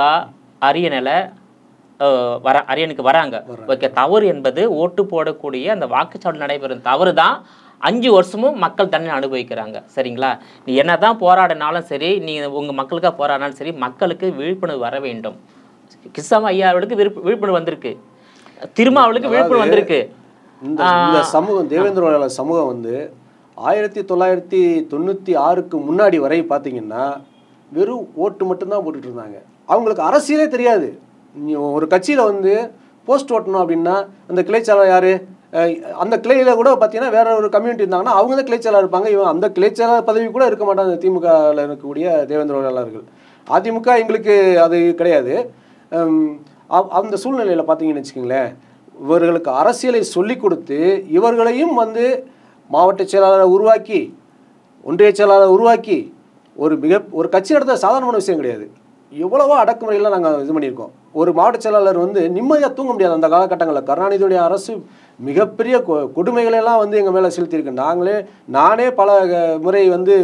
அரியணுக்கு வராங்க. ஓகே, தவறு என்பது ஓட்டு போடக்கூடிய அந்த வாக்குச்சாவடி நடைபெறும் தவறு தான் 5 வருஷமும் மக்கள் தண்டனை அனுபவிக்கிறாங்க. சரிங்களா? நீ என்னதான் போராடினாலும் சரி, நீ உங்க மக்களுக்காக போராடினாலும் சரி, மக்களுக்கு விழிப்புணர்வு வர வேண்டும். கிருஷ்ண ஐயாவுக்கு விழிப்புணர்வு வந்திருக்கு, திருமாவளுக்கு விழிப்புணர்வு வந்திருக்கு. இந்த சமூகம் தேவேந்திர சமூகம் வந்து 1996க்கு முன்னாடி வரை பார்த்தீங்கன்னா வெறும் ஓட்டு மட்டும்தான் போட்டுட்டு இருந்தாங்க. அவங்களுக்கு அரசியலே தெரியாது. ஒரு கட்சியில் வந்து போஸ்ட் ஓட்டணும் அப்படின்னா அந்த கிளைச்சாளர் யார், அந்த கிளையில் கூட பார்த்தீங்கன்னா வேற ஒரு கம்யூனிட்டி இருந்தாங்கன்னா அவங்க தான் கிளைச்சாளர் இருப்பாங்க. இவன் அந்த கிளைச்சாளர் பதவி கூட இருக்க மாட்டாங்க. திமுகவில் இருக்கக்கூடிய தேவேந்திர வேளாளர்கள், அதிமுக எங்களுக்கு அது கிடையாது. அந்த சூழ்நிலையில் பார்த்தீங்கன்னு வச்சுக்கோங்களேன், இவர்களுக்கு அரசியலை சொல்லி கொடுத்து இவர்களையும் வந்து மாவட்ட செயலாளரை உருவாக்கி ஒன்றிய செயலாளரை உருவாக்கி ஒரு கட்சி நடத்த சாதாரணமான விஷயம் கிடையாது. எவ்வளவோ அடக்குமுறையெல்லாம் நாங்கள் இது பண்ணியிருக்கோம். ஒரு மாவட்ட செயலாளர் வந்து நிம்மதியாக தூங்க முடியாது. அந்த காலகட்டங்களில் கருணாநிதியுடைய அரசு மிகப்பெரிய கொடுமைகளெல்லாம் வந்து எங்கள் மேலே செலுத்தியிருக்கு. நானே பல முறை வந்து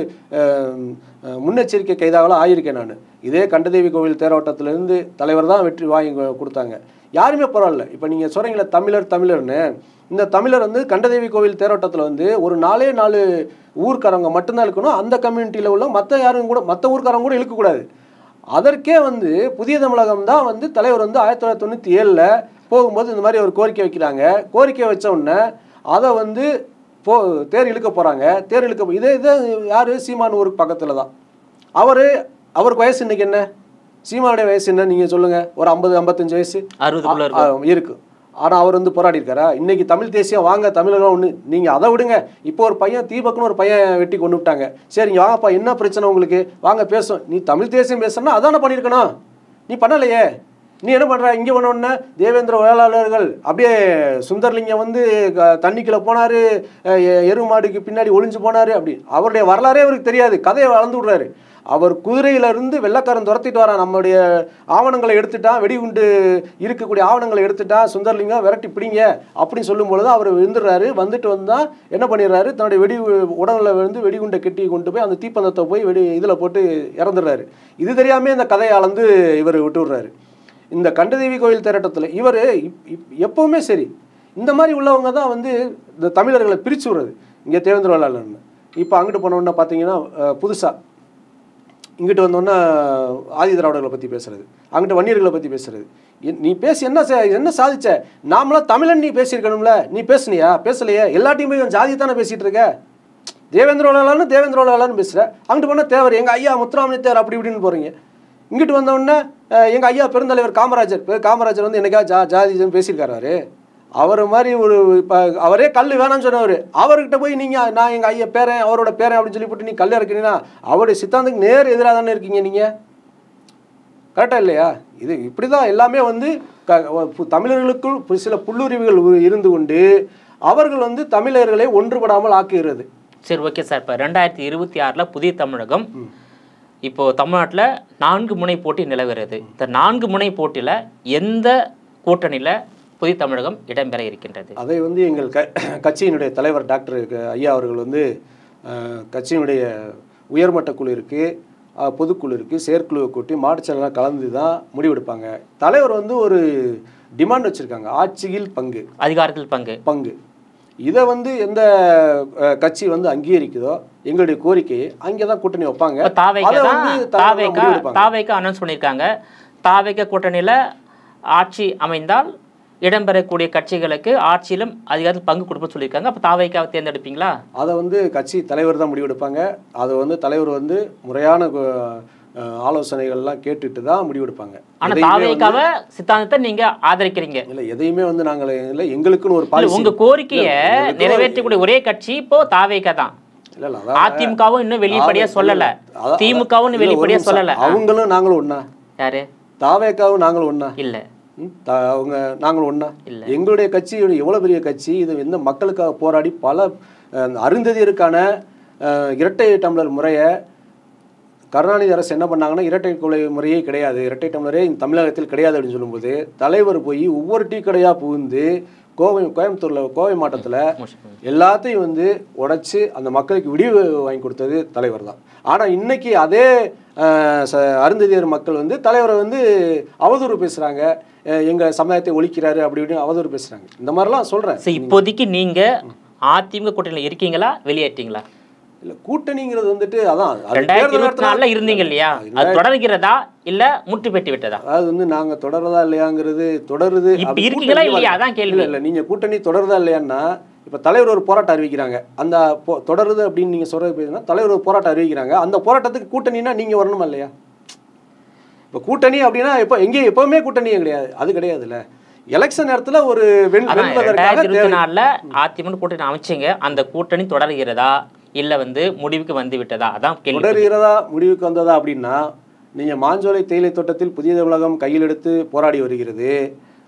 முன்னெச்சரிக்கை கைதாகலாம் ஆகியிருக்கேன். நான் இதே கண்டதேவி கோவில் தேரோட்டத்திலேருந்து தலைவர் தான் வெற்றி வாங்கி கொடுத்தாங்க. யாருமே பரவாயில்ல. இப்போ நீங்கள் சொல்கிறீங்களே தமிழர்னு, இந்த தமிழர் வந்து கண்டதேவி கோவில் தேரோட்டத்தில் வந்து ஒரு 4 ஊர்க்காரங்க மட்டும்தான் இழுக்கணும். அந்த கம்யூனிட்டியில் உள்ள மற்ற ஊர்க்காரங்க கூட இழுக்கக்கூடாது. அதற்கே வந்து புதிய தமிழகம் தான் வந்து தலைவர் வந்து 1997 போகும்போது இந்த மாதிரி ஒரு கோரிக்கை வைக்கிறாங்க. கோரிக்கை வச்ச உடனே அதை வந்து தேர் இழுக்க போகிறாங்க. இதே யார், சீமான் ஊருக்கு பக்கத்தில் தான். அவருக்கு வயசு இன்னைக்கு என்ன, சீமானுடைய வயசு என்ன நீங்கள் சொல்லுங்கள்? ஒரு 50-55 வயசு 60 இருக்கு. ஆனால் அவர் வந்து போராடி இருக்காரா? இன்னைக்கு தமிழ் தேசியம் வாங்க தமிழர்கள் ஒன்று. நீங்கள் அதை விடுங்க. இப்போ ஒரு பையன் தீபக்னு ஒரு பையன் வெட்டி கொண்டு விட்டாங்க. சரிங்க வாங்கப்பா, என்ன பிரச்சனை உங்களுக்கு, வாங்க பேசும். நீ தமிழ் தேசியம் பேசுனா அதானே பண்ணியிருக்கணும், நீ பண்ணலையே. நீ என்ன பண்ணுற? இங்கே ஒன்று தேவேந்திர வேளாளர்கள் அப்படியே சுந்தர்லிங்கம் வந்து தண்ணிக்குள்ளே போனார், எருமாடுக்கு பின்னாடி ஒளிஞ்சு போனார். அப்படி அவருடைய வரலாறே அவருக்கு தெரியாது, கதையை வளர்ந்து விடுறாரு. அவர் குதிரையிலிருந்து வெள்ளக்காரன் துரத்திட்டு வரான், நம்மளுடைய ஆவணங்களை எடுத்துட்டான், வெடிகுண்டு இருக்கக்கூடிய ஆவணங்களை எடுத்துட்டான், சுந்தர்லிங்கம் விரட்டி பிடிங்க அப்படின்னு சொல்லும் பொழுது அவர் விழுந்துடுறாரு. வந்துட்டு வந்தால் என்ன பண்ணிடுறாரு, தன்னுடைய உடலில் விழுந்து வெடிகுண்டை கட்டி கொண்டு போய் அந்த தீப்பந்தத்தை போய் இதில் போட்டு இறந்துடுறாரு. இது தெரியாமல் இந்த கதையை அளந்து இவர் விட்டு விடுறாரு. இந்த கண்டதேவி கோயில் தேரோட்டத்தில் இவர் எப்போவுமே சரி, இந்த மாதிரி உள்ளவங்க தான் வந்து இந்த தமிழர்களை பிரித்து விடுறது. இங்கே தேவேந்திர வேளாளர்னு இப்போ அங்கிட்டு போனோன்னா பார்த்தீங்கன்னா புதுசாக இங்கிட்டு வந்தோன்னா ஆதி திராவிடர்களை பற்றி பேசுறது, அங்கிட்ட வன்னியர்களை பற்றி பேசுறது. நீ பேசி என்ன சாதிச்ச? நாமளாம் தமிழன் நீ பேசியிருக்கணும்ல, நீ பேசுனியா? பேசலையே. எல்லாத்தையும் போய் ஜாதியை தானே பேசிகிட்டு இருக்க. தேவேந்திர வேளாளர்னு பேசுகிற. அங்கிட்டு போனால் தேவர், எங்கள் ஐயா முத்துராமலிங்க தேவர் அப்படி இப்படின்னு போகிறீங்க. இங்கிட்டு வந்தோடனே எங்கள் ஐயா பெருந்தலைவர் காமராஜர் வந்து என்னைக்கா ஜாதி பேசியிருக்காரு. அவர் மாதிரி இப்போ அவரே கல் வேணாம்னு சொன்னவர். அவர்கிட்ட போய் நீங்கள் நான் எங்கள் ஐயா பேரன், அவரோட பேரன் அப்படின்னு சொல்லி போட்டு நீங்கள் கல் இறக்குறீங்கன்னா அவருடைய சித்தாந்தத்துக்கு நேர் எதிராக தானே இருக்கீங்க நீங்கள். கரெக்டாக இல்லையா? இது இப்படி தான் எல்லாமே வந்து தமிழர்களுக்குள் சில புல்லுரிவுகள் இருந்து கொண்டு அவர்கள் வந்து தமிழர்களை ஒன்றுபடாமல் ஆக்குகிறது. சரி, ஓகே சார். இப்போ 2026 புதிய தமிழகம் இப்போ தமிழ்நாட்டில் 4 முனை போட்டி நிலவுகிறது. இந்த 4 முனை போட்டியில் எந்த கூட்டணியில் புதிய தமிழகம் இடம்பெற இருக்கின்றது? அதை வந்து எங்கள் கட்சியினுடைய தலைவர் டாக்டர் ஐயா அவர்கள் வந்து கட்சியினுடைய உயர்மட்ட குழு இருக்குது, பொதுக்குழு இருக்குது, செயற்குழுவை கூட்டி மாற்றுச்செயலாளர் கலந்து தான் முடிவெடுப்பாங்க. தலைவர் வந்து ஒரு டிமாண்ட் வச்சுருக்காங்க, ஆட்சியில் பங்கு, அதிகாரத்தில் பங்கு. இதை வந்து எந்த கட்சி வந்து அங்கீகரிக்குதோ எங்களுடைய கோரிக்கையை அங்கே தான் கூட்டணி வைப்பாங்க. தாவேகா அனௌன்ஸ் பண்ணியிருக்காங்க, தாவேகா கூட்டணியில் ஆட்சி அமைந்தால் இடம்பெறக்கூடிய கட்சிகளுக்கு ஆட்சியிலும் அதிகாரத்தில் பங்கு கொடுப்ப சொல்லியிருக்காங்க. அப்போ தாவேகாவை தேர்ந்தெடுப்பீங்களா? அதை வந்து கட்சி தலைவர் தான் முடிவெடுப்பாங்க. அதை வந்து தலைவர் வந்து முறையான ஆலோசனைகள்லாம் கேட்டுட்டு தான் முடிவெடுப்பாங்க. ஆனால் தாவேகாவை சித்தாந்தத்தை நீங்க ஆதரிக்கிறீங்க? இல்லை, எதையுமே வந்து நாங்கள் இல்லை, எங்களுக்குன்னு ஒரு பாலிசி. உங்க கோரிக்கையை நிறைவேற்றக்கூடிய ஒரே கட்சி இப்போ தாவேகா தான். அதிமுகவும் இன்னும் வெளிப்படையா சொல்லல, திமுகவும் இன்னும் வெளிப்படையா சொல்லல. அவங்களும் நாங்களும் ஒண்ணா? யாரு? தாவேகாவும் நாங்களும் ஒண்ணா? இல்ல, அவங்க நாங்களும் ஒண்ணா இல்ல. எங்களுடைய கட்சி எவ்வளவு பெரிய கட்சி, இது எந்த மக்களுக்காக போராடி பல அருந்ததியருக்கான இரட்டை டம்ளர் முறையை கருணாநிதி அரசு என்ன பண்ணாங்கன்னா, இரட்டை கொலை முறையே கிடையாது, இரட்டை டம்ளரே தமிழகத்தில் கிடையாது அப்படின்னு சொல்லும்போது தலைவர் போய் ஒவ்வொரு டீ கடையாக புகுந்து கோயம்புத்தூரில் கோவை மாவட்டத்தில் எல்லாத்தையும் வந்து உடைச்சி அந்த மக்களுக்கு விடிவு வாங்கி கொடுத்தது தலைவர் தான். ஆனால் இன்னைக்கு அதே அருந்ததியர் மக்கள் வந்து தலைவரை வந்து அவதூறு பேசுகிறாங்க, எங்கள் சமயத்தை ஒழிக்கிறாரு அப்படி இப்படின்னு அவதூறு பேசுகிறாங்க. இந்த மாதிரிலாம் சொல்கிறேன். இப்போதைக்கு நீங்கள் அதிமுக கூட்டணியில் இருக்கீங்களா, வெளியேற்றீங்களா? இல்லை, கூட்டணிங்கிறது வந்துட்டு அதான் 2024 இருந்தீங்க இல்லையா, அது தொடர்கிறதா இல்ல முற்று பெற்று விட்டதா? அது வந்து நாங்க தொடர்றதா இல்லையாங்கிறது தொடருது. இப்ப இருக்கீங்களா இல்லையா, அதான் கேள்வி. இல்லை, நீங்க கூட்டணி தொடருதா இல்லையான்னா இப்ப தலைவர் ஒரு போராட்டம் அறிவிக்கிறாங்க, அந்த தொடருது அப்படின்னு நீங்க சொல்றது தலைவர் ஒரு போராட்டம் அறிவிக்கிறாங்க, அந்த போராட்டத்துக்கு கூட்டணினா நீங்க வரணுமா இல்லையா? இப்ப கூட்டணி அப்படின்னா எப்பவுமே கூட்டணியே கிடையாது, அது கிடையாதுல்ல. எலெக்ஷன் நேரத்துல ஒரு 2024 அதிமுக கூட்டணி அமைச்சிங்க, அந்த கூட்டணி தொடர்கிறதா இல்ல வந்து முடிவுக்கு வந்து விட்டதா, அதான் கேள்வி. தொடர்கிறதா முடிவுக்கு வந்ததா அப்படின்னா, நீங்க மாஞ்சோலை தேயிலை தோட்டத்தில் புதிய தமிழகம் கையில் எடுத்து போராடி வருகிறது,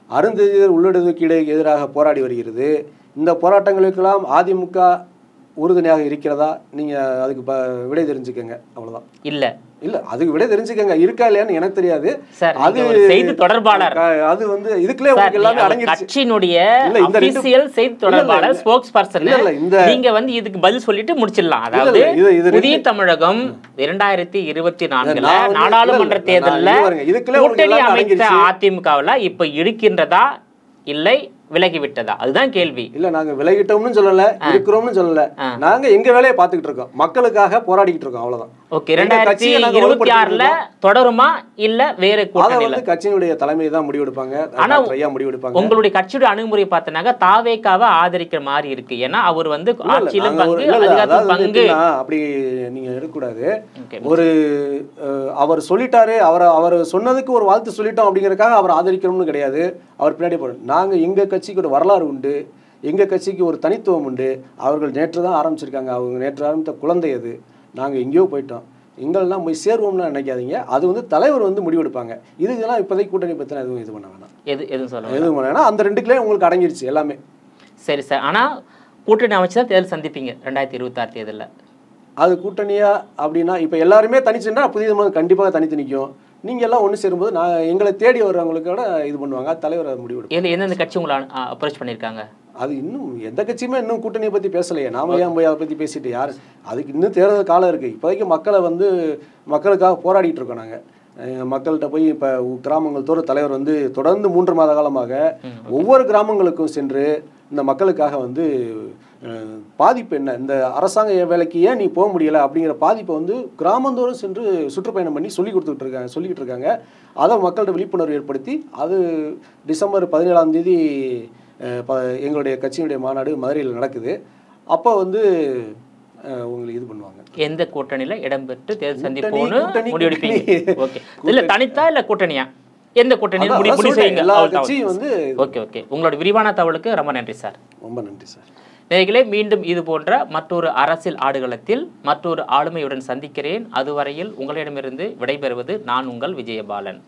அருந்ததியர் உள்ளொடுக்கீடு எதிராக போராடி வருகிறது. இந்த போராட்டங்களுக்கெல்லாம் அதிமுக உறுதுணையாக இருக்கிறதா? நீங்க அதுக்கு விடை தெரிஞ்சுக்கங்க, அவ்வளவுதான். இல்ல அதுக்கு விட தெரிஞ்சுக்கங்க, இருக்கா இல்லையான்னு எனக்கு தெரியாது. அது செய்தி தொடர்பாளர், அது வந்து இதுக்குள்ளே உங்களுக்கு எல்லாமே அடங்கிடுச்சு. கட்சியினுடைய ஆபீஷியல் செய்தி தொடர்பாளர், ஸ்போக்ஸ் பர்சன். நீங்க வந்து இதுக்கு பதில் சொல்லிட்டு முடிச்சிடலாம். அதாவது புதிய தமிழகம் 2024 நாடாளுமன்ற தேர்தலில் கூட்டணி அமைத்த அதிமுகவில் இப்ப இருக்கின்றதா இல்லை விலகி விட்டதா, அதுதான் கேள்வி. இல்ல, நாங்க விலகிட்டோம்னு சொல்லல, இருக்கிறோம்னு சொல்லல, நாங்க எங்க வேலையை பார்த்துக்கிட்டு இருக்கோம், மக்களுக்காக போராடிக்கிட்டு இருக்கோம், அவ்வளவுதான். ஓகே, 2026 தொடருமா இல்ல வேற கூட்டணி? வந்து கட்சியினுடைய தலைமை தான் முடிவெடுப்பாங்க. ஆனா முடிவெடுப்பாங்க. உங்களுடைய கட்சியோட அணுகுமுறை பார்த்தனாக்க தாவேகாவை ஆதரிக்கிற மாதிரி இருக்கு. ஏன்னா அவர் வந்து ஆட்சியில பங்கு, அதிகாரத்துல பங்கு அப்படி நீங்க எடுக்கக்கூடாது. ஒரு அவர் சொல்லிட்டாரு, அவர் சொன்னதுக்கு ஒரு வாழ்த்து சொல்லிட்டோம் அப்படிங்கறதுக்காக அவர் ஆதரிக்கணும்னு கிடையாது. அவர் பின்னாடி போறோம். நாங்க எங்க கட்சிக்கு ஒரு வரலாறு உண்டு, எங்க கட்சிக்கு ஒரு தனித்துவம் உண்டு. அவர்கள் நேற்று தான் ஆரம்பிச்சிருக்காங்க, அவங்க நேற்று ஆரம்பித்த குழந்தை அது. நாங்கள் எங்கேயோ போயிட்டோம், எங்களெல்லாம் போய் சேருவோம்னு நினைக்காதீங்க. அது வந்து தலைவர் வந்து முடிவெடுப்பாங்க. இதுக்கெல்லாம் இப்போதைக்கு கூட்டணி பற்றினா எதுவும் இது பண்ண வேணாம், எதுவும் பண்ண வேணாம். அந்த ரெண்டுக்குள்ளே உங்களுக்கு அடங்கிடுச்சு எல்லாமே. சரி சார், ஆனால் கூட்டணி அமைச்சு தான் தேர்தல் சந்திப்பீங்க 2026 தேர்தலில். அது கூட்டணியா அப்படின்னா இப்போ எல்லாருமே தனிச்சுன்னா புதிய கண்டிப்பாக தனித்து நிற்கும். நீங்கள் எல்லாம் ஒன்று சேரும்போது எங்களை தேடி வர்றவங்களுக்கோட இது பண்ணுவாங்க, தலைவர் முடிவெடுப்பாங்க. எந்தெந்த கட்சி உங்களை அப்ரோச் பண்ணியிருக்காங்க? அது இன்னும் எந்த கட்சியுமே இன்னும் கூட்டணியை பற்றி பேசலையே. நாம ஏன் போய் அதை பற்றி பேசிட்டு யார்? அதுக்கு இன்னும் தேர்தல் காலம் இருக்குது. இப்போதைக்கு மக்களுக்காக போராடிட்டு இருக்கோம். நாங்கள் மக்கள்கிட்ட போய் இப்போ கிராமங்கள் தோறும் தலைவர் வந்து தொடர்ந்து 3 மாத காலமாக ஒவ்வொரு கிராமங்களுக்கும் சென்று இந்த மக்களுக்காக வந்து பாதிப்பு என்ன, இந்த அரசாங்க வேலைக்கு ஏன் நீ போக முடியலை அப்படிங்கிற பாதிப்பை வந்து கிராமந்தோறும் சென்று சுற்றுப்பயணம் பண்ணி சொல்லிக்கிட்டு இருக்காங்க. அதை மக்கள்கிட்ட விழிப்புணர்வு ஏற்படுத்தி அது டிசம்பர் 17ஆம் தேதி எங்களுடைய கட்சியினுடைய மாநாடு மதுரையில் நடக்குது. அப்போ வந்து உங்களுக்கு இது பண்ணுவாங்க. எந்த கூட்டணியில இடம்பெற்று தேர்தல் சந்திப்போன்னு முடிவெடுப்பீங்க? ஓகே, இல்ல தனித்தா இல்ல கூட்டணியா, எந்த கூட்டணியில் முடிவு செய்யுங்க. ஓகே, உங்களோட விரிவான தகவலுக்கு ரொம்ப நன்றி சார். ரொம்ப நன்றி சார். நேயர்களே, மீண்டும் இது போன்ற மற்றொரு அரசியல் ஆடுகளத்தில் மற்றொரு ஆளுமையுடன் சந்திக்கிறேன். அதுவரையில் உங்களிடமிருந்து விடைபெறுவது நான் உங்கள் விஜயபாலன்.